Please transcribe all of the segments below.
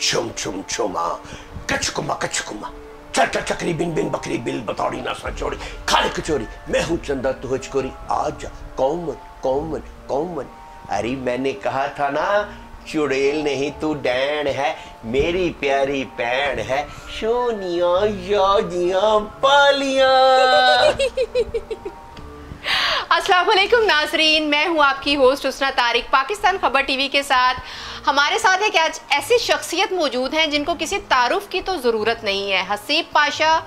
छुम छुम छुमा कचकुमा कचकुमा चल चल चकरी बिन बिन बकरी बिल बतौड़ी ना सचोड़ी खाली कचोरी मैं हूँ चंदा तू चकोरी आज कौमन कौमन कौमन। अरे मैंने कहा था ना चुड़ैल नहीं तू डैन है मेरी प्यारी पैन है सोनिया यादियां पालियां। अस्सलाम वालेकुम नाजरीन, मैं हूं आपकी होस्ट हुस्ना तारिक पाकिस्तान खबर टीवी के साथ। हमारे साथ एक आज ऐसी शख्सियत मौजूद हैं जिनको किसी तारुफ की तो ज़रूरत नहीं है। हसीब पाशा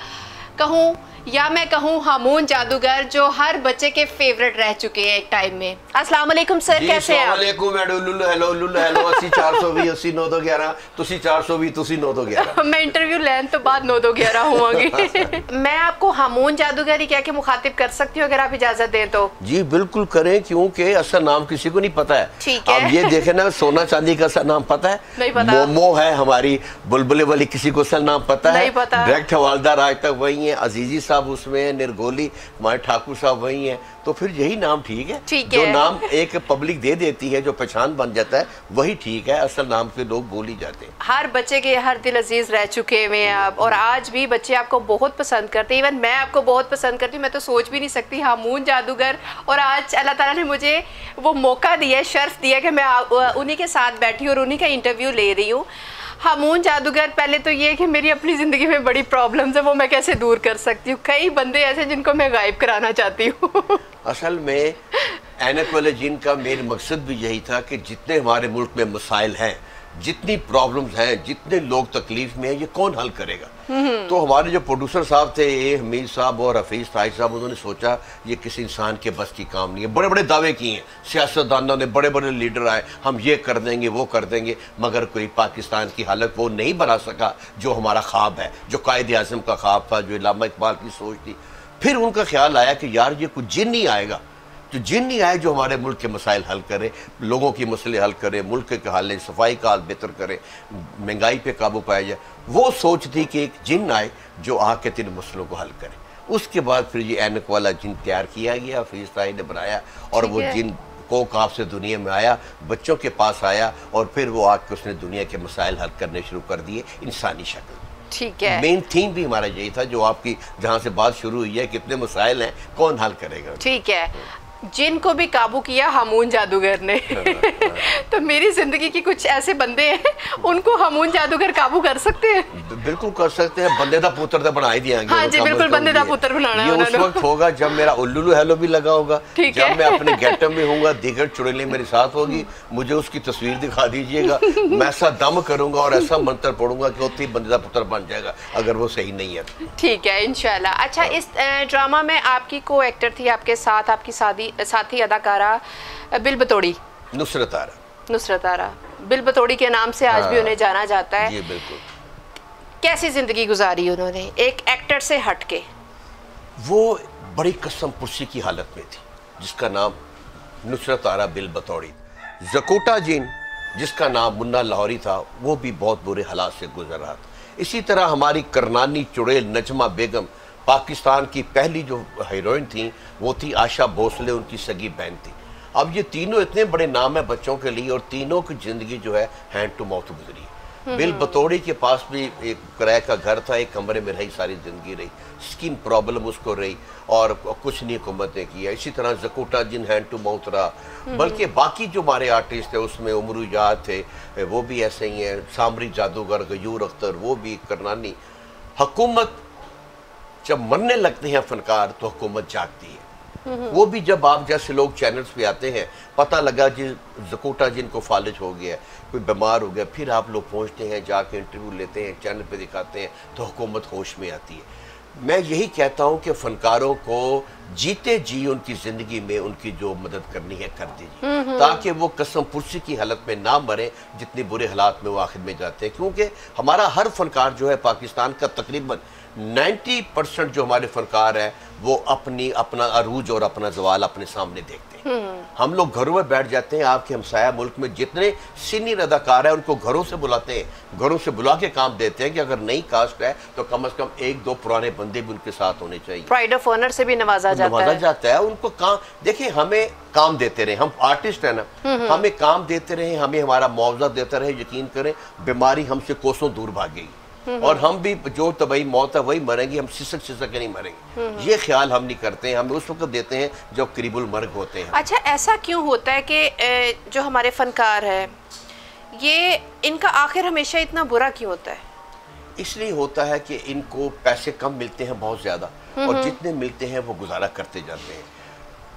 कहूँ या मैं कहूँ हामून जादूगर, जो हर बच्चे के फेवरेट रह चुके हैं एक टाइम में। अस्सलाम वालेकुम सर, कैसे हैं आप? हेलो लुल्लू हेलो 80 420 80 911 तुसी 420 तुसी 911 मैं इंटरव्यू लेने तो बाद 911 हुआंगी। मैं आपको हामून जादूगर ही कह के मुखातिब कर सकती हूँ अगर आप इजाजत दें तो। जी बिल्कुल करें, क्योंकि असल नाम किसी को नहीं पता है। ठीक है, अब ये देखे ना, सोना चांदी का असल नाम पता है? नहीं पता। मोमो है हमारी बुलबुले वाली, किसी को असल नाम पता है? नहीं पता। डायरेक्ट हवालदार आज तक वही है, अजीजी साहब उसमें है, निर्गोली हमारे ठाकुर साहब वही हैं, तो फिर यही नाम ठीक है। जो नाम एक पब्लिक दे देती है, जो पहचान बन जाता है, वही ठीक है। असल नाम पे लोग भूल ही जाते हैं। हर बच्चे के हर दिल अजीज रह चुके हुए हैं आप, और आज भी बच्चे आपको बहुत पसंद करते हैं। इवन मैं आपको बहुत पसंद करती हूँ, मैं तो सोच भी नहीं सकती हामून जादूगर। और आज अल्लाह ताला ने मुझे वो मौका दिया, शर्फ दिया कि मैं उन्हीं के साथ बैठी और उन्हीं का इंटरव्यू ले रही हूँ। हामून जादूगर, पहले तो ये कि मेरी अपनी ज़िंदगी में बड़ी प्रॉब्लम्स है, वो मैं कैसे दूर कर सकती हूँ। कई बंदे ऐसे जिनको मैं गायब कराना चाहती हूँ। असल में ऐनक वाले जिन का मेन मकसद भी यही था कि जितने हमारे मुल्क में मसाइल हैं, जितनी प्रॉब्लम्स हैं, जितने लोग तकलीफ में हैं, ये कौन हल करेगा। तो हमारे जो प्रोड्यूसर साहब थे, ए हमीद साहब और हफीज़ ताज साहब, उन्होंने सोचा ये किसी इंसान के बस की काम नहीं है। बड़े बड़े दावे किए हैं सियासतदानों ने, बड़े बड़े लीडर आए, हम ये कर देंगे वो कर देंगे, मगर कोई पाकिस्तान की हालत वो नहीं बना सका जो हमारा ख्वाब है, जो कायद आज़म का ख्वाब था, जो इल्लामा इकबाल की सोच थी। फिर उनका ख्याल आया कि यार ये कुछ जिन नहीं आएगा, जो जिन नहीं आए जो हमारे मुल्क के मसाइल हल करे, लोगों की मसले हल करे, मुल्क के हाल सफाई का हाल बेहतर करे, महंगाई पे काबू पाया जाए। वो सोच थी कि एक जिन आए जो आके तीन मसलों को हल करे। उसके बाद फिर ये ऐनक वाला जिन तैयार किया गया, हफीज़ ताज ने बनाया, और वो जिन कोकाब से दुनिया में आया, बच्चों के पास आया, और फिर वो आके उसने दुनिया के मसाइल हल करने शुरू कर दिए इंसानी शक्ल। ठीक है, मेन थीम भी हमारा यही था, जो आपकी जहाँ से बात शुरू हुई है, कितने मसाइल हैं, कौन हल करेगा। ठीक है, जिन को भी काबू किया हामून जादूगर ने। तो मेरी जिंदगी की कुछ ऐसे बंदे हैं, उनको हामून जादूगर काबू कर सकते हैं। बिल्कुल कर सकते हैं, बंदे दा पुत्र तो बना ही दियांगे। हाँ जी बिल्कुल, बंदे दा पुत्र बनाना है। ये उस वक्त होगा जब मेरा उल्लू हेलो भी लगा होगा, जब मैं अपने गेटअप में होऊंगा, दीगर चुड़ैलें मेरे साथ होगी, मुझे उसकी तस्वीर दिखा दीजिएगा, मैं ऐसा दम करूंगा और ऐसा मंत्र पढ़ूंगा कि उतनी बंदे दा पुत्र बन जाएगा, अगर वो सही नहीं है। ठीक है इंशाल्लाह। अच्छा, इस ड्रामा में आपकी को एक्टर थी आपके साथ, आपकी साथी अदाकारा बिल बतौड़ी, नुसरत आरा। बिल बतौड़ी के नाम से आज भी उन्हें जाना जाता है। जी बिल्कुल। कैसी जिंदगी गुजारी उन्होंने एक एक्टर से हटके? वो बड़ी कसम पुर्सी की हालत में थी, जिसका नाम नुसरत आरा बिल बतौड़ी। जकोटा जिन, जिसका नाम मुन्ना लाहौरी था, वो भी बहुत बुरे हालात से गुजर रहा था। इसी तरह हमारी करनानी चुड़ैल नजमा बेगम, पाकिस्तान की पहली जो हीरोइन थी, वो थी आशा भोसले, उनकी सगी बहन थी। अब ये तीनों इतने बड़े नाम है बच्चों के लिए, और तीनों की जिंदगी जो है हैंड टू माउथ गुजरी। बिल बतौड़ी के पास भी एक किराए का घर था, एक कमरे में रही, सारी जिंदगी रही, स्किन प्रॉब्लम उसको रही, और कुछ नहीं हुकूमत ने किया। इसी तरह जकोटा जिन हैंड टू माउथ रहा। बल्कि बाकी जो हमारे आर्टिस्ट थे उसमें उमरू याद थे, वो भी ऐसे ही हैं, सामरी जादूगर, गयूर अख्तर, वो भी करनानी। हुकूमत जब मरने लगते हैं फनकार तो हुकूमत जागती है। वो भी जब आप जैसे लोग चैनल्स पे आते हैं, पता लगा कि जकोटा जिनको फालिज हो गया, कोई बीमार हो गया, फिर आप लोग पहुंचते हैं, जाके इंटरव्यू लेते हैं, चैनल पे दिखाते हैं, तो हुकूमत होश में आती है। मैं यही कहता हूं कि फनकारों को जीते जी उनकी ज़िंदगी में उनकी जो मदद करनी है कर दीजिए, ताकि वो कसम पुर्सी की हालत में ना मरे, जितने बुरे हालात में वो आखिर में जाते हैं। क्योंकि हमारा हर फनकार जो है पाकिस्तान का तकरीबन 90% जो हमारे फनकार हैं वो अपना अरूज और अपना जवाल अपने सामने देखते हैं। हम लोग घरों में बैठ जाते हैं। आपके हमसाया मुल्क में जितने सीनियर अदाकार हैं उनको घरों से बुलाते हैं, घरों से बुला के काम देते हैं कि अगर नई कास्ट है तो कम से कम 1-2 पुराने बंदे भी उनके साथ होने चाहिए। प्राइड ऑफ ऑनर से भी नवाजा जाता है। उनको काम, देखिए हमें काम देते रहे, हम आर्टिस्ट हैं ना, हमें काम देते रहे, हमें हमारा मुआवजा देता रहे। यकीन करें बीमारी हमसे कोसों दूर भागेगी और हम भी जो तबई मौत है वही मरेंगे, हम सिसक के नहीं मरेंगे। ये ख्याल हम नहीं करते हैं, हम उस वक्त देते हैं जब करीबुल मर्ग होते हैं। अच्छा, ऐसा क्यों होता है कि जो हमारे फनकार है ये इनका आखिर हमेशा इतना बुरा क्यों होता है? इसलिए होता है कि इनको पैसे कम मिलते हैं बहुत ज्यादा, और जितने मिलते हैं वो गुजारा करते जाते हैं।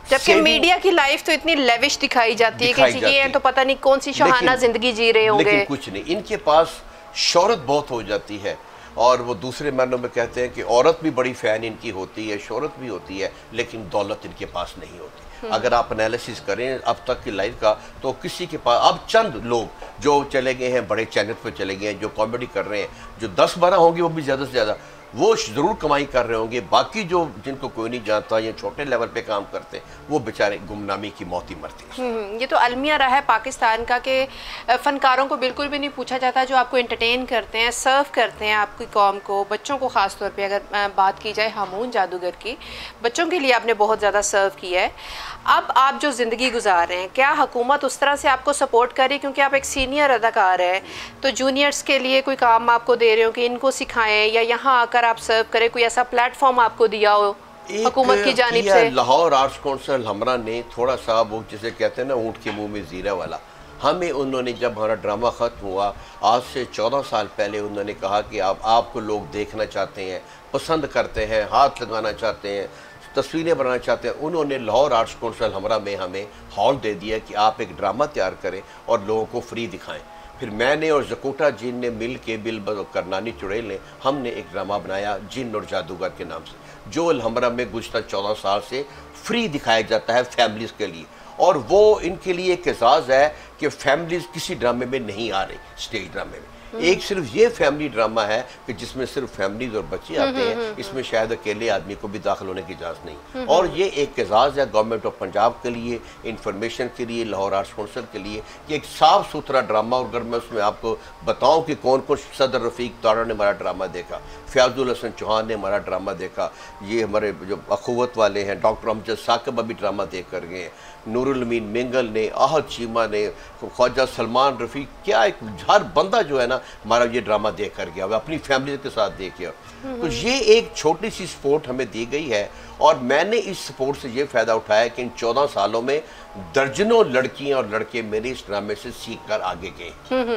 जबकि मीडिया की लाइफ तो इतनी लेविश दिखाई जाती है कि ये है तो पता नहीं कौन सी शहाना जिंदगी जी रहे होंगे। लेकिन कुछ नहीं, इनके पास शोहरत बहुत हो जाती है, और वो दूसरे मानों में कहते हैं कि औरत भी बड़ी फैन इनकी होती है, शोहरत भी होती है, लेकिन दौलत इनके पास नहीं होती। अगर आप एनालिसिस करें अब तक की लाइफ का, तो किसी के पास अब चंद लोग जो चले गए हैं, बड़े चैनल पर चले गए हैं, जो कॉमेडी कर रहे हैं, जो 10-12 होंगे वो भी ज़्यादा से ज़्यादा वो जरूर कमाई कर रहे होंगे। बाकी जो जिनको कोई नहीं जानता या छोटे लेवल पे काम करते वो बेचारे गुमनामी की मौत ही मरते हैं। ये तो अलमिया रहा है पाकिस्तान का कि फनकारों को बिल्कुल भी नहीं पूछा जाता, जो आपको एंटरटेन करते हैं, सर्व करते हैं आपकी कौम को, बच्चों को ख़ास तौर पे अगर बात की जाए हामून जादूगर की, बच्चों के लिए आपने बहुत ज़्यादा सर्व किया है। अब आप जो ज़िंदगी गुजार रहे हैं, क्या हुकूमत उस तरह से आपको सपोर्ट कर रही है? क्योंकि आप एक सीनियर अदाकार हैं, तो जूनियर्स के लिए कोई काम आपको दे रहे हो कि इनको सिखाएं या यहाँ आकर आप सर्व करें, कोई ऐसा प्लेटफॉर्म आपको दिया हो हुकूमत की जानिब से? लाहौर आर्ट्स काउंसिल हमरा ने थोड़ा सा वो जिसे कहते हैं ना ऊँट के मुँह में जीरा वाला, हमें उन्होंने जब हमारा ड्रामा ख़त्म हुआ आज से 14 साल पहले उन्होंने कहा कि आपको लोग देखना चाहते हैं, पसंद करते हैं, हाथ लगाना चाहते हैं, तस्वीरें बनाना चाहते हैं। उन्होंने लाहौर आर्ट्स काउंसिल हमरा में हमें हॉल दे दिया कि आप एक ड्रामा तैयार करें और लोगों को फ्री दिखाएं। फिर मैंने और ज़कोटा जिन ने मिल के बिल करनानी चुड़ैल ने हमने एक ड्रामा बनाया जिन और जादूगर के नाम से, जो हमरा में गुज़श्ता 14 साल से फ्री दिखाया जाता है फैमिलीज़ के लिए। और वो इनके लिए एक एजाज़ है कि फैमिलीज़ किसी ड्रामे में नहीं आ रही, स्टेज ड्रामे में। एक सिर्फ ये फैमिली ड्रामा है कि जिसमें सिर्फ फैमिलीज और बच्चे आते हैं, इसमें शायद अकेले आदमी को भी दाखिल होने की इजाज़त नहीं। और ये एक एजाज़ है गवर्नमेंट ऑफ पंजाब के लिए, इंफॉर्मेशन के लिए, लाहौर आर्ट्स काउंसिल के लिए कि एक साफ़ सुथरा ड्रामा। और अगर मैं उसमें आपको बताऊं कि कौन कौन, सदर रफ़ीक तारा ने हमारा ड्रामा देखा, फ़याज़ुल हसन चौहान ने हमारा ड्रामा देखा, ये हमारे जो अखुवत वाले हैं डॉक्टर अमजद साकिब अभी ड्रामा देख कर गए हैं, नूरुल अमीन मिंगल ने, आहद चीमा ने, ख्वाजा सलमान रफ़ीक, क्या एक हर बंदा जो है ना हमारा ये ड्रामा देख कर गया, अपनी फैमिली के साथ देख गया। तो ये एक छोटी सी सपोर्ट हमें दी गई है, और मैंने इस सपोर्ट से ये फ़ायदा उठाया कि इन 14 सालों में दर्जनों लड़कियां और लड़के मेरे इस ड्रामे से सीख कर आगे गए।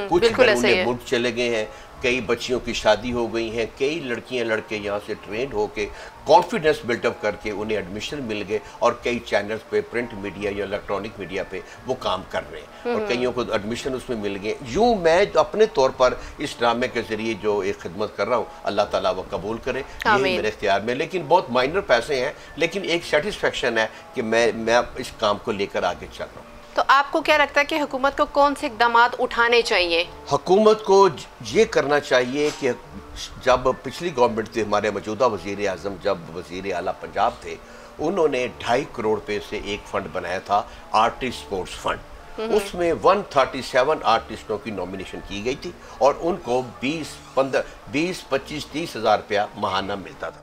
कुछ नमूने मुल्क चले गए हैं, कई बच्चियों की शादी हो गई हैं, कई लड़कियां लड़के यहाँ से ट्रेंड होके कॉन्फिडेंस बिल्टअप करके उन्हें एडमिशन मिल गए, और कई चैनल्स पे, प्रिंट मीडिया या इलेक्ट्रॉनिक मीडिया पे वो काम कर रहे हैं, और कईयों को एडमिशन उसमें मिल गए। यूँ मैं अपने तौर पर इस ड्रामे के ज़रिए जो एक खिदमत कर रहा हूँ, अल्लाह ताला वो कबूल करे, ये मेरे इख्तियार में। लेकिन बहुत माइनर पैसे हैं, लेकिन एक सेटिस्फेक्शन है कि मैं इस काम को लेकर आगे चल रहा हूँ। तो आपको क्या लगता है कि हुकूमत को कौन से इक़दाम उठाने चाहिए? हुकूमत को ये करना चाहिए कि जब पिछली गवर्नमेंट थी, हमारे मौजूदा वज़ीर आज़म जब वज़ीर आला पंजाब थे, उन्होंने 2.5 करोड़ रुपये से एक फ़ंड बनाया था, आर्टिस्ट स्पोर्ट्स फ़ंड। उसमें 137 आर्टिस्टों की नॉमिनेशन की गई थी, और उनको 20-25-30 हज़ार रुपया माहाना मिलता था।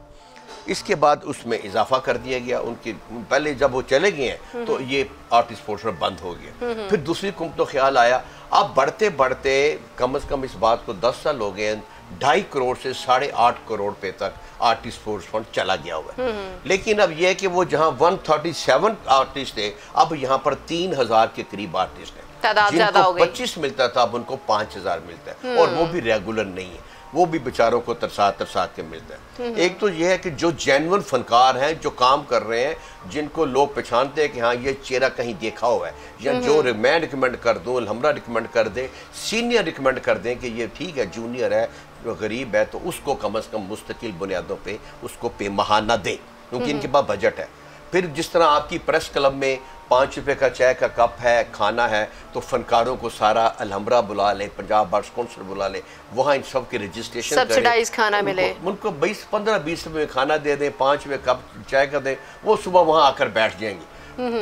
इसके बाद उसमें इजाफा कर दिया गया। उनकी पहले जब वो चले गए हैं तो ये आर्टिस्ट स्पोर्ट्स में बंद हो गया। फिर दूसरी हुकूमत को ख्याल आया, अब बढ़ते बढ़ते कम से कम इस बात को 10 साल हो गए, 2.5 करोड़ से 8.5 करोड़ रुपए तक आर्टिस्ट स्पोर्ट्स फंड चला गया हुआ है। लेकिन अब यह है कि वो जहां 137 आर्टिस्ट थे, अब यहाँ पर 3000 के करीब आर्टिस्ट हैं। जिनको 25 मिलता था अब उनको 5000 मिलता है, और वो भी रेगुलर नहीं है, वो भी बेचारों को तरसा के मिलता है। एक तो ये है कि जो जेन्युइन फनकार हैं, जो काम कर रहे हैं, जिनको लोग पहचानते हैं कि हाँ ये चेहरा कहीं देखा हुआ है, या जो मैं रिकमेंड कर दूँ, हमरा रिकमेंड कर दे, सीनियर रिकमेंड कर दें कि ये ठीक है, जूनियर है, गरीब है, तो उसको कम से कम मुस्तकिल बुनियादों पे उसको पे महाना दे, क्योंकि इनके पास बजट है। फिर जिस तरह आपकी प्रेस क्लब में 5 रुपए का चाय का कप है, खाना है, तो फनकारों को सारा अलहमरा बुला ले, पंजाब आर्ट्स काउंसिल बुला ले, वहाँ इन सब की रजिस्ट्रेशन सब्सिडाइज खाना मिले, उनको 15-20 रुपए में खाना दे दें, 5 रुपए कप चाय का दें, वो सुबह वहाँ आकर बैठ जाएंगे।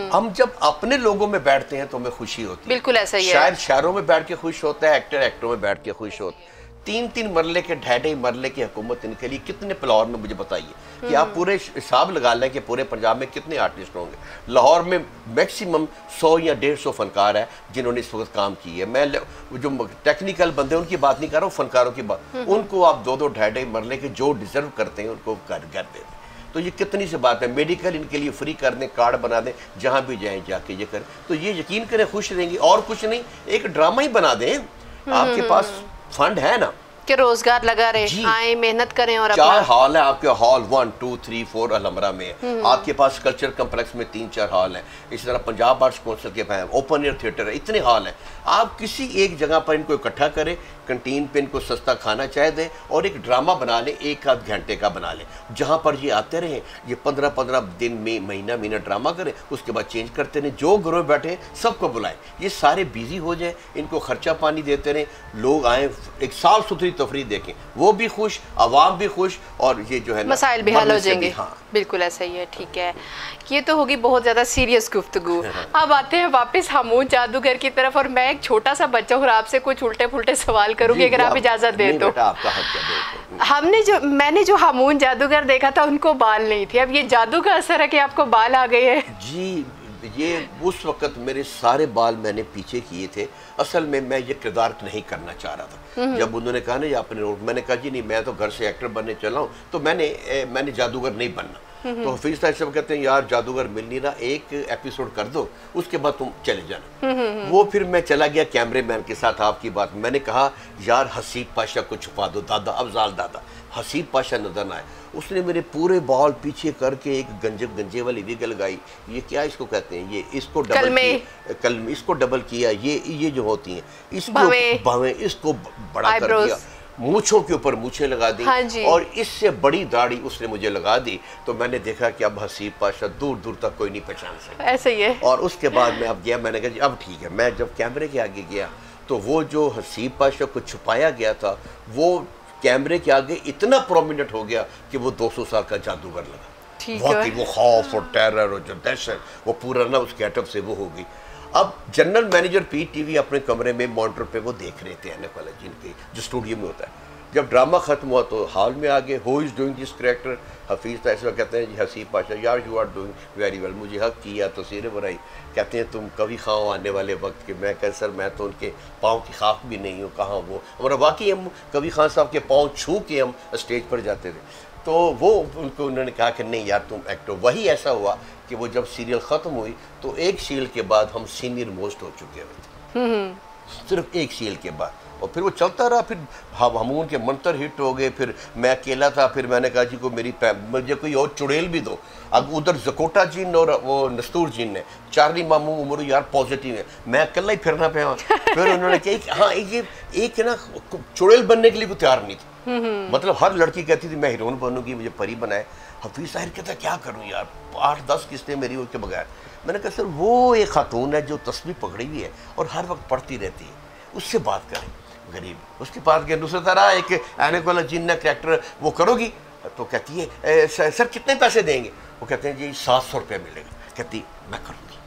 हम जब अपने लोगों में बैठते हैं तो हमें खुशी होती है। बिल्कुल ऐसा ही है। शायर शहरों में बैठ के खुश होता है, एक्टर एक्टरों में बैठ के खुश होता है। 3-3 मरले के 2.5 मरले की हुकूमत इनके लिए कितने फ्लोर में, मुझे बताइए कि आप पूरे हिसाब लगा लें कि पूरे पंजाब में कितने आर्टिस्ट होंगे। लाहौर में मैक्सिमम 100 या 150 फनकार है जिन्होंने इस वक्त काम की है। मैं जो टेक्निकल बंदे उनकी बात नहीं कर रहा हूँ, फनकारों की बात। उनको आप 2-2 2.5 मरले के जो डिजर्व करते हैं उनको घर घर दें। तो ये कितनी सी बात है। मेडिकल इनके लिए फ्री कर दें, कार्ड बना दें, जहाँ भी जाएं जाके ये करें, तो ये यकीन करें खुश रहेंगे। और कुछ नहीं, एक ड्रामा ही बना दें, आपके पास फंड है ना कि रोजगार लगा रहे, आए मेहनत करें। और 4 हॉल है आपके, हॉल 1 2 3 4 अलहमरा में है। आपके पास कल्चर कम्प्लेक्स में 3-4 हॉल है। इसी तरह पंजाब आर्ट्स काउंसिल के ओपन एयर थिएटर है, इतने हॉल हैं। आप किसी एक जगह पर इनको इकट्ठा करें, कंटीन पे इनको सस्ता खाना चाय दें और एक ड्रामा बना लें, 1-आध घंटे का बना लें, जहाँ पर ये आते रहें। ये 15-15 दिन में महीना ड्रामा करें, उसके बाद चेंज करते रहें। जो घरों में बैठे सबको बुलाएं, ये सारे बिजी हो जाए, इनको खर्चा पानी देते रहें, लोग आए, एक साफ सुथरी तफरी देखें, वो भी खुश, आवाम भी खुश, और ये जो है मसाइल भी हल हो जाएंगे। हाँ, बिल्कुल ऐसा ही है। ठीक है, ये तो होगी बहुत ज़्यादा सीरियस गुफ्तगू। अब आते हैं वापस हामूद जादूगर की तरफ, और मैं एक छोटा सा बच्चा हूँ, आपसे कुछ उल्टे पुल्टे सवाल करूंगी अगर आप इजाज़त दें तो। मैंने जो हामूद जादूगर देखा था उनको बाल नहीं थे, अब ये जादू का असर है कि आपको बाल आ गए हैं? जी, ये उस वक्त मेरे सारे बाल मैंने पीछे किए थे। असल में मैं ये किरदार नहीं करना चाह रहा था। जब उन्होंने कहा ना, आपने मैंने कहा जी नहीं, मैं तो घर से एक्टर बनने चला हूँ, तो मैंने जादूगर नहीं बनना। तो हफीज साहब कहते हैं यार जादूगर मिल नहीं रहा, एक एपिसोड कर दो, उसके बाद तुम चले जाना। वो फिर मैं चला गया कैमरे मैन के साथ। आपकी बात, मैंने कहा यार हसीब पाशा को छुपा दो, दादा अफजाल दादा, हसीब पाशा नजर ना आए। उसने मेरे पूरे बाल पीछे करके एक गंजे वाली विग लगाई। ये क्या इसको कहते हैं, ये इसको डबल इसको डबल किया, ये जो होती हैं इसको भावे, इसको बड़ा कर दिया, मूछों के ऊपर मूछें लगा दी, हाँ और इससे बड़ी दाढ़ी उसने मुझे लगा दी। तो मैंने देखा कि अब हसीब पाशा दूर दूर तक कोई नहीं पहचान सकता। ऐसे ही है। और उसके बाद मैं अब गया, मैंने कहा जी अब ठीक है। मैं जब कैमरे के आगे गया तो वो जो हसीब पाशा को छुपाया गया था वो कैमरे के आगे इतना प्रोमिनेंट हो गया कि वो 200 साल का जादूगर लगा। वाकई वो खौफ और टेरर और जो दहशत, वो पूरा ना उस गेटअप से वो हो गई। अब जनरल मैनेजर PTV अपने कमरे में मॉनिटर पे वो देख रहे थे, आने वाला जिनके जो स्टूडियो में होता है। जब ड्रामा खत्म हुआ तो हॉल में आगे, who is doing this character? Hafeez तैसरा कहते हैं जी हसीब पाशा, यार you are doing very well. मुझे हक किया, तस्वीरें बनाई, कहते हैं तुम कभी खाओ आने वाले वक्त के। मैं कह सर मैं तो उनके पाँव की खाक भी नहीं हूँ, कहाँ वो हमारा। वाकई हम कभी खान साहब के पाँव छू के हम स्टेज पर जाते थे। तो वो उन्होंने कहा कि नहीं यार तुम एक्टर। वही ऐसा हुआ कि वो जब सीरियल ख़त्म हुई तो एक सीरियल के बाद हम सीनियर मोस्ट हो चुके हुए थे, सिर्फ एक सीरियल के बाद। और फिर वो चलता रहा, फिर हमून के मंतर हिट हो गए, फिर मैं अकेला था। फिर मैंने कहा जी को मुझे कोई और चुड़ैल भी दो। अब उधर जकोटा जिन और वो नस्तूर जिन ने, चार्ली मामू उमर यार पॉजिटिव है, मैं अकेला ही फिरना पे। फिर उन्होंने कहा हाँ ये एक ना चुड़ैल बनने के लिए कोई तैयार नहीं थी। मतलब हर लड़की कहती थी मैं हीरोइन बनूंगी, मुझे परी बनाए। हफीज साहिर कहता क्या करूँ यार, 8-10 किस्तें मेरी उसके बगैर। मैंने कहा सर वो एक खातून है जो तस्बीह पकड़ी हुई है और हर वक्त पढ़ती रहती है, उससे बात करें गरीब। उसके पास गया दूसरा तरह एक आने वाला जिन्ना कैरेक्टर, वो करोगी? तो कहती है सर कितने पैसे देंगे? वो कहते हैं जी 700 रुपया मिलेगा। कहती मैं करूँगी।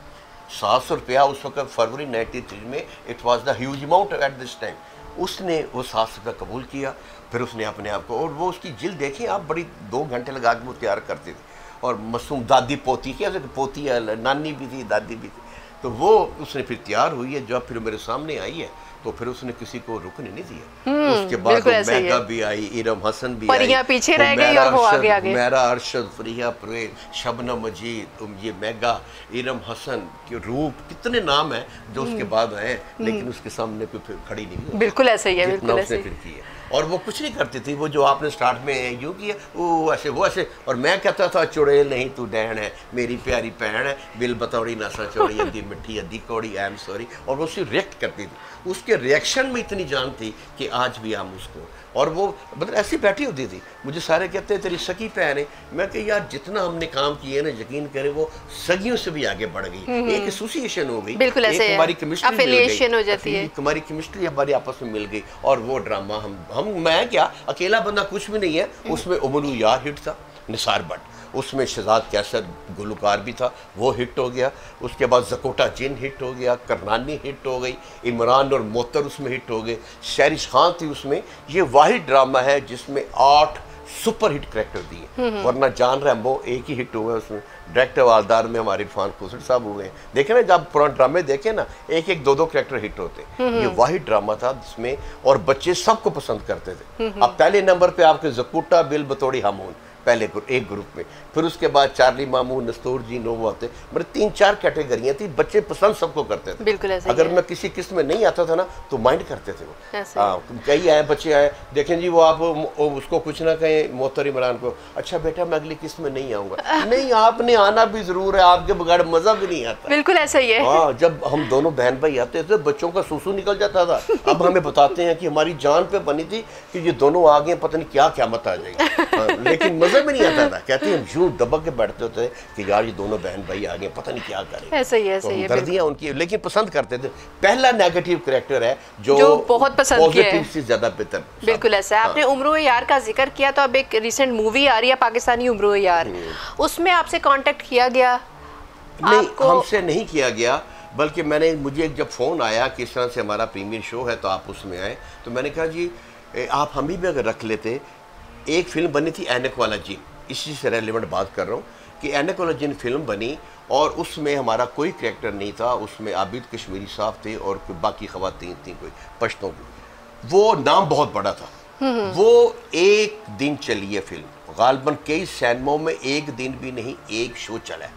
700 रुपया उस वक्त फरवरी 93 में it was the huge amount at this time. उसने वो 700 रुपया कबूल किया। फिर उसने अपने आप को, और वो उसकी जिल देखी आप, बड़ी 2 घंटे लगा के वो तैयार करते थे। और मासूम दादी पोती, क्या पोती नानी भी थी, दादी भी थी। तो वो उसने फिर तैयार हुई है, जब फिर मेरे सामने आई है तो फिर उसने किसी को रुकने नहीं दिया। उसके बाद मेगा भी आई, इरम हसन भी आई, पीछे रह गई और वो आगे आगे। मेरा अरशद, फरिया परवेज, शबनम मजीद, ये मेगा, इरम हसन के रूप, कितने नाम हैं जो उसके बाद आए, लेकिन उसके सामने कोई खड़ी नहीं हुई। बिल्कुल ऐसा ही है, बिल्कुल ऐसे ही। और वो कुछ नहीं करती थी, वो जो आपने स्टार्ट में यूँ किया वो ऐसे वो ऐसे। और मैं कहता था चुड़ैल नहीं तू डैन है, मेरी प्यारी बहन है, बिल बतौड़ी नशा चौड़ी, अद्धी मिट्टी अद्धी कौड़ी, आई एम सॉरी। और वो उसे रिएक्ट करती थी। उसके उसके रिएक्शन में इतनी जान थी कि आज भी हम उसको, और वो मतलब ऐसी बैठी होती थी, मुझे सारे कहते हैं तेरी सगी बहन है, मैं कि यार जितना हमने काम किया ना, यकीन करें वो सगियों से भी आगे बढ़ गई, एक एसोसिएशन हो गई, बिल्कुल ऐसे हमारी केमिस्ट्री एफिलिएशन हो जाती है, हमारी केमिस्ट्री हमारी आपस में मिल गई। और वो ड्रामा हम मैं क्या अकेला बंदा कुछ भी नहीं है, उसमें उमरू यार हिट था, निसार भट्ट, उसमें शहजाद कैसर गुलकार भी था, वो हिट हो गया। उसके बाद ज़कोटा जिन हिट हो गया, करनानी हिट हो गई, इमरान और मोतर उसमें हिट हो गए, शहरिश खान थी उसमें। ये वाहिद ड्रामा है जिसमें 8 सुपर हिट करेक्टर दिए, वरना जान रैम्बो एक ही हिट हुआ है उसमें। डायरेक्टर वालदार में हमारे इरफान खोसर साहब हुए हैं, देखे ना जब पुराने ड्रामे देखे ना, एक एक 2 करेक्टर हिट होते। ये वाहिद ड्रामा था जिसमें, और बच्चे सबको पसंद करते थे। अब पहले नंबर पे आपके ज़कोटा बिल बतौड़ी हमून पहले एक ग्रुप में, फिर उसके बाद चार्ली मामू, नस्तूर जी, नोवो आते, मतलब 3-4 कैटेगरियां थी, बच्चे पसंद सबको करते थे। बिल्कुल ऐसे अगर मैं किसी किस्त में नहीं आता था ना तो माइंड करते थे वो। कई आए बच्चे आए, देखें जी वो आप उसको कुछ ना कहें मोहतर इमरान को, अच्छा बेटा मैं अगली किस्त में नहीं आऊंगा, नहीं आपने आना भी जरूर है, आपके बगैर मजा भी नहीं आता। बिल्कुल ऐसा ही है। हाँ, जब हम दोनों बहन भाई आते थे बच्चों का सूसू निकल जाता था। अब हमें बताते हैं कि हमारी जान पे बनी थी कि ये दोनों आ गए, पता नहीं क्या क़यामत आ जाएगी, लेकिन मजा भी नहीं आता था। कहते हैं यूं दबक के बैठते होते कि यार ये दोनों बहन भाई आ गए, पता नहीं क्या करें। ऐसा ही है, दर्दियां उनकी, लेकिन पसंद करते थे। पहला नेगेटिव कैरेक्टर है जो बहुत पसंद किया है, पॉजिटिव से ज्यादा बेहतर। बिल्कुल ऐसा है। आपने उम्रो यार का जिक्र किया, तो अब एक रिसेंट मूवी आ रही है पाकिस्तानी उम्रो यार, उसमें आपसे कांटेक्ट किया गया? नहीं, हमसे नहीं किया गया, बल्कि मुझे जब फोन आया कि इस तरह से हमारा प्रीमियर शो है तो आप उसमें आए, तो मैंने कहा जी आप हम ही भी अगर रख लेते। एक फिल्म बनी थी ऐनक वाला जीन, इसी से रेलिवेंट बात कर रहा हूँ कि ऐनक वाला जीन फिल्म बनी और उसमें हमारा कोई कैरेक्टर नहीं था, उसमें आबिद कश्मीरी साहब थे और बाकी खवातीन थी कोई पश्तों की। वो नाम बहुत बड़ा था। वो एक दिन चली है फिल्म, गालबन कई सिनेमाओं में एक दिन भी नहीं, एक शो चला है।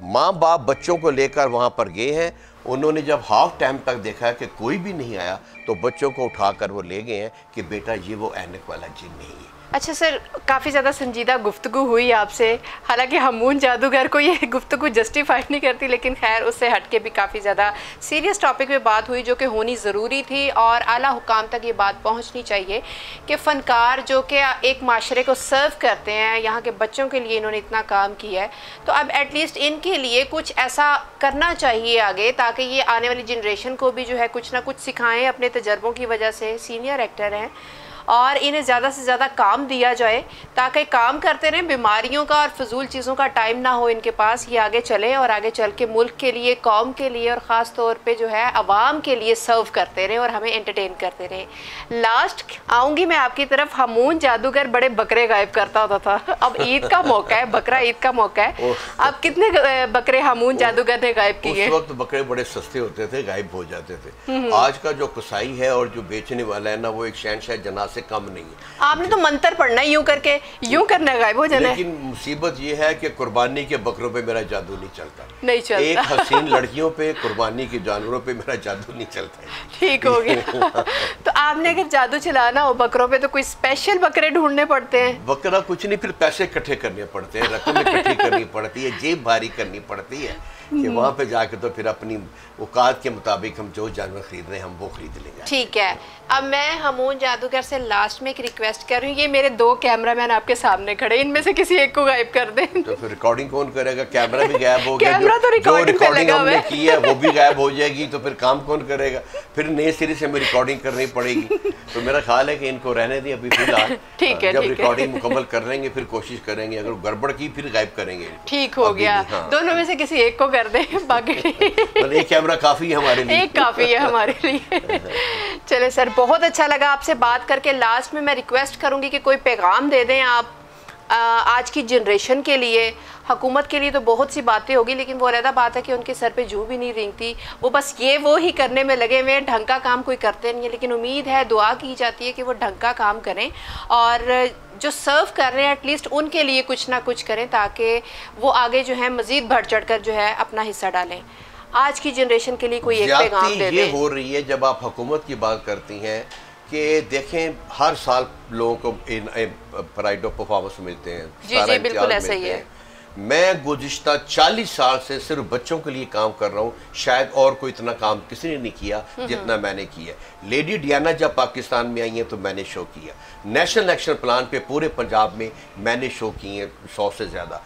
माँ बाप बच्चों को लेकर वहाँ पर गए हैं, उन्होंने जब हाफ टाइम तक देखा कि कोई भी नहीं आया तो बच्चों को उठाकर वो ले गए हैं कि बेटा ये वो ऐनक वाला जिन नहीं है। अच्छा सर, काफ़ी ज़्यादा संजीदा गुफ्तगू हुई आपसे, हालांकि हमून जादूगर को ये गुफ्तगू जस्टिफाई नहीं करती, लेकिन खैर उससे हटके भी काफ़ी ज़्यादा सीरियस टॉपिक पे बात हुई जो कि होनी ज़रूरी थी, और आला हुकाम तक ये बात पहुंचनी चाहिए कि फ़नकार जो कि एक माशरे को सर्व करते हैं, यहाँ के बच्चों के लिए इन्होंने इतना काम किया है, तो अब एटलीस्ट इनके लिए कुछ ऐसा करना चाहिए आगे, ताकि ये आने वाली जनरेशन को भी जो है कुछ ना कुछ सिखाएँ अपने तजर्बों की वजह से। सीनियर एक्टर हैं और इन्हें ज़्यादा से ज़्यादा काम दिया जाए ताकि काम करते रहें, बीमारियों का और फजूल चीज़ों का टाइम ना हो इनके पास, ये आगे चले और आगे चल के मुल्क के लिए, कौम के लिए और ख़ास तौर पे जो है अवाम के लिए सर्व करते रहें और हमें एंटरटेन करते रहें। लास्ट आऊँगी मैं आपकी तरफ, हमून जादूगर बड़े बकरे गायब करता होता था, अब ईद का मौका है, बकरा ईद का मौका है, अब कितने बकरे हमून जादूगर ने गायब किए? उस वक्त बकरे बड़े सस्ते होते थे, गायब हो जाते थे। आज का जो कसाई है और जो बेचने वाला है ना, वो एक शहंशाह जनाज़ से कम नहीं है। आपने तो मंत्र पढ़ना है, यूं करके यूं करना गायब हो जाना है। लेकिन मुसीबत ये है कि कुर्बानी के बकरों पे मेरा जादू नहीं चलता, नहीं चलता। एक हसीन लड़कियों पे, कुर्बानी के जानवरों पे मेरा जादू नहीं चलता है। ठीक हो गया। तो आपने अगर जादू चलाना हो बकरों पे तो कोई स्पेशल बकरे ढूंढने पड़ते हैं? बकरा कुछ नहीं, फिर पैसे इकट्ठे करने पड़ते हैं, रकम इकट्ठी करनी पड़ती है, जेब भारी करनी पड़ती है कि वहाँ पे जाके तो फिर अपनी औकात के मुताबिक हम जो जानवर खरीद रहे हैं हम वो खरीद लेंगे। ठीक है, अब मैं हमून जादूगर से लास्ट में एक रिक्वेस्ट कर रही हूँ, ये मेरे 2 कैमरामैन आपके सामने खड़े, इनमें से किसी एक को गायब कर दें। तो फिर रिकॉर्डिंग कौन करेगा? कैमरा भी गायब हो गया, कैमरा तो रिकॉर्डिंग हमने की है वो भी गायब हो जाएगी, तो फिर काम कौन करेगा? फिर नए सिरे से हमें रिकॉर्डिंग करनी पड़ेगी। तो मेरा ख्याल है कि इनको रहने दें अभी फिलहाल, ठीक है, जब रिकॉर्डिंग मुकम्मल कर लेंगे फिर कोशिश करेंगे, अगर गड़बड़ की फिर गायब करेंगे। ठीक हो गया, दोनों में से किसी एक को कर दें, बाकी एक कैमरा काफी है हमारे लिए, एक काफी है हमारे लिए। चले सर, बहुत अच्छा लगा आपसे बात करके। लास्ट में मैं रिक्वेस्ट करूंगी कि कोई पैगाम दे दें आप आज की जनरेशन के लिए। हुकूमत के लिए तो बहुत सी बातें होगी, लेकिन वो अलग बात है कि उनके सर पे जूं भी नहीं रेंगती, वो बस वो ही करने में लगे हुए हैं, ढंग का काम कोई करते नहीं है। लेकिन उम्मीद है, दुआ की जाती है कि वो ढंग का काम करें और जो सर्व कर रहे हैं एटलीस्ट उनके लिए कुछ ना कुछ करें, ताकि वो आगे जो है मज़ीद बढ़ चढ़ कर जो है अपना हिस्सा डालें। आज की जनरेशन के लिए कोई एक पैगाम दे दें। ये हो रही है जब आप हुकूमत की बात करती हैं कि देखें हर साल लोगों को प्राइड ऑफ परफॉर्मेंस मिलते हैं, जी जी बिल्कुल ऐसा ही है, मैं गुज़िश्ता 40 साल से सिर्फ बच्चों के लिए काम कर रहा हूँ। शायद और कोई इतना काम किसी ने नहीं किया जितना मैंने किया। लेडी डियाना जब पाकिस्तान में आई हैं तो मैंने शो किया। नेशनल एक्शन प्लान पे पूरे पंजाब में मैंने शो किए 100 से ज़्यादा।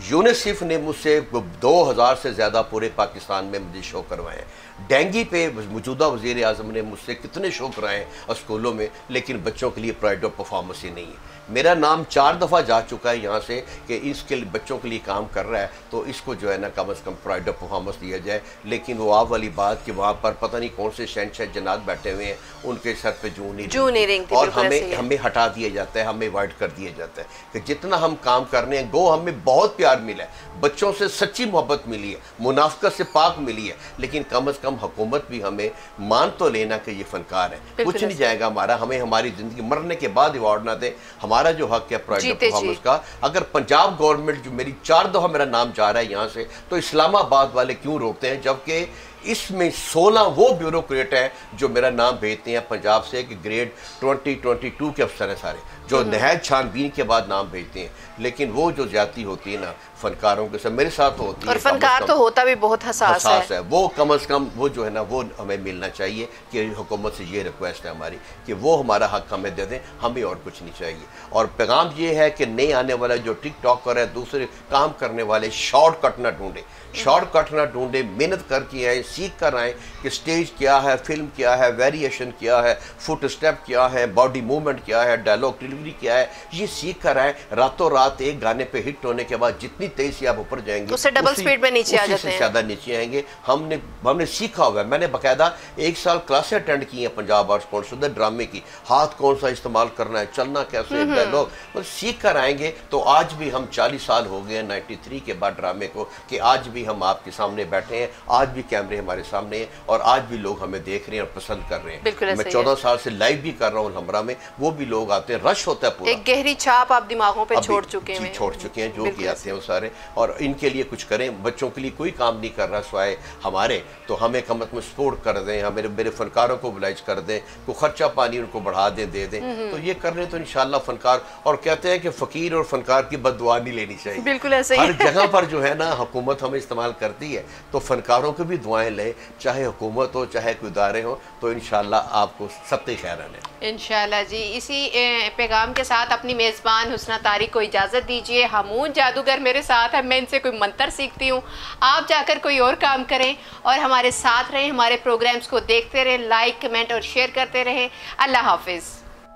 यूनिसेफ ने मुझसे 2000 से ज़्यादा पूरे पाकिस्तान में मुझे शो करवाए हैं। डेंगू पे मौजूदा वज़ीर आज़म ने मुझसे कितने शो कराए हैं स्कूलों में, लेकिन बच्चों के लिए प्राइड ऑफ परफॉर्मेंस ही नहीं है। मेरा नाम 4 दफ़ा जा चुका है यहाँ से कि इसके लिए बच्चों के लिए काम कर रहा है, तो इसको जो है ना कम से कम प्राइड ऑफ परफॉर्मेंस दिया जाए। लेकिन वो आप वाली बात कि वहाँ पर पता नहीं कौन से शहंशाह जन्नात बैठे हुए हैं, उनके सर पे जूं नहीं रेंगती और हमें हटा दिया जाता है, हमें अवॉइड कर दिया जाता है कि जितना हम काम कर रहे हैं। गो हमें बहुत प्यार मिला है, बच्चों से सच्ची मोहब्बत मिली है, मुनाफिकत से पाक मिली है, लेकिन कम से कम हुकूमत भी हमें मान तो लेना कि ये फनकार है। कुछ नहीं जाएगा हमारा, हमें हमारी ज़िंदगी मरने के बाद अवार्ड ना दे। हमारा जो हक है प्राइड ऑफ परफॉर्मेंस का, अगर पंजाब गवर्नमेंट जो मेरी 4 दफ़ा मेरा नाम जा रहा है यहाँ से, तो इस्लामाबाद वाले क्यों रोकते हैं? जबकि इसमें 16 वो ब्यूरोक्रेट हैं जो मेरा नाम भेजते हैं पंजाब से कि ग्रेड 2022 के अफसर हैं सारे, जो नहायत छानबीन के बाद नाम भेजते हैं। लेकिन वो जो ज्यादती होती है ना फनकारों के साथ, मेरे साथ तो होती है। और फनकार तो होता भी बहुत हसास है। वो कम से कम वो जो है ना वो हमें मिलना चाहिए कि हुकूमत से ये रिक्वेस्ट है हमारी कि वो हमारा हक हमें दे दें, हमें और कुछ नहीं चाहिए। और पैगाम ये है कि नए आने वाला जो टिकटॉकर है, दूसरे काम करने वाले शॉर्टकट ना ढूंढे, शॉर्टकट ना ढूंढे, मेहनत करके आए, सीख कर आए कि स्टेज क्या है, फिल्म क्या है, वेरिएशन क्या है, फुट स्टेप क्या है, बॉडी मूवमेंट क्या है, डायलॉग डिलीवरी क्या है, ये सीख कर आए। रातों रात एक गाने पे हिट होने के बाद जितनी तेज से आप ऊपर जाएंगे उससे डबल स्पीड में नीचे आ जाते हैं, ज़्यादा नीचे आएंगे। हमने सीखा हुआ है। मैंने बाकायदा 1 साल क्लासें अटेंड की हैं पंजाब आर्ट्स काउंसिल से ड्रामे की, हाथ कौन सा इस्तेमाल करना है, चलना कैसे, डायलॉग मतलब सीख कर आएंगे। तो आज भी हम 40 साल हो गए 93 के बाद ड्रामे को, कि आज भी हम आपके सामने बैठे हैं, आज भी कैमरे हमारे सामने हैं और आज भी लोग हमें देख रहे हैं और पसंद कर रहे हैं। मैं 14 साल से लाइव भी कर रहा हूँ हमरा में, वो भी लोग आते हैं, रश होता है पूरा। एक गहरी छाप आप दिमागों पे छोड़ चुके हैं। जो कि आते हैं वो सारे, और इनके लिए कुछ करें। बच्चों के लिए कोई काम नहीं कर रहा सिवाय हमारे, तो हमें कम अज़ कम सपोर्ट कर दें, हमें मेरे फनकारों को बुलाइज कर दें, कोई खर्चा पानी उनको बढ़ा दें, दे दें। तो ये कर रहे तो इंशाल्लाह फनकार, और कहते हैं कि फ़कीर और फनकार की बददुआ नहीं लेनी चाहिए। बिल्कुल ऐसे ही हर जगह पर जो है ना हुकूमत हमें इस्तेमाल करती है, तो फनकारों की भी दुआएं लें, चाहे हुकूमत हो चाहे कोई इदारे हो, तो इंशाल्लाह आपको सबके खैर है इंशाल्लाह जी। इसी पैगाम के साथ अपनी मेज़बान हुस्ना तारिक को इजाज़त दीजिए। हमून जादूगर मेरे साथ है, मैं इनसे कोई मंत्र सीखती हूँ। आप जाकर कोई और काम करें और हमारे साथ रहें, हमारे प्रोग्राम्स को देखते रहें, लाइक कमेंट और शेयर करते रहें। अल्लाह हाफिज़।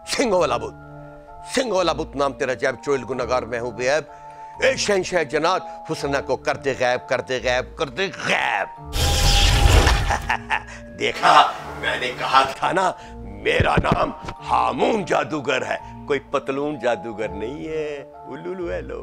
सिंगो लाबुत नाम तेरा जैब चोइल गुनहगार मैं हूँ बेऐब। ए शहंशाह जन्नत हुस्ना को कर दे गैब, कर दे गैब, कर दे गैब। देखा, मैंने कहा था ना मेरा नाम हामून जादूगर है, कोई पतलून जादूगर नहीं है। उल्लू हेलो।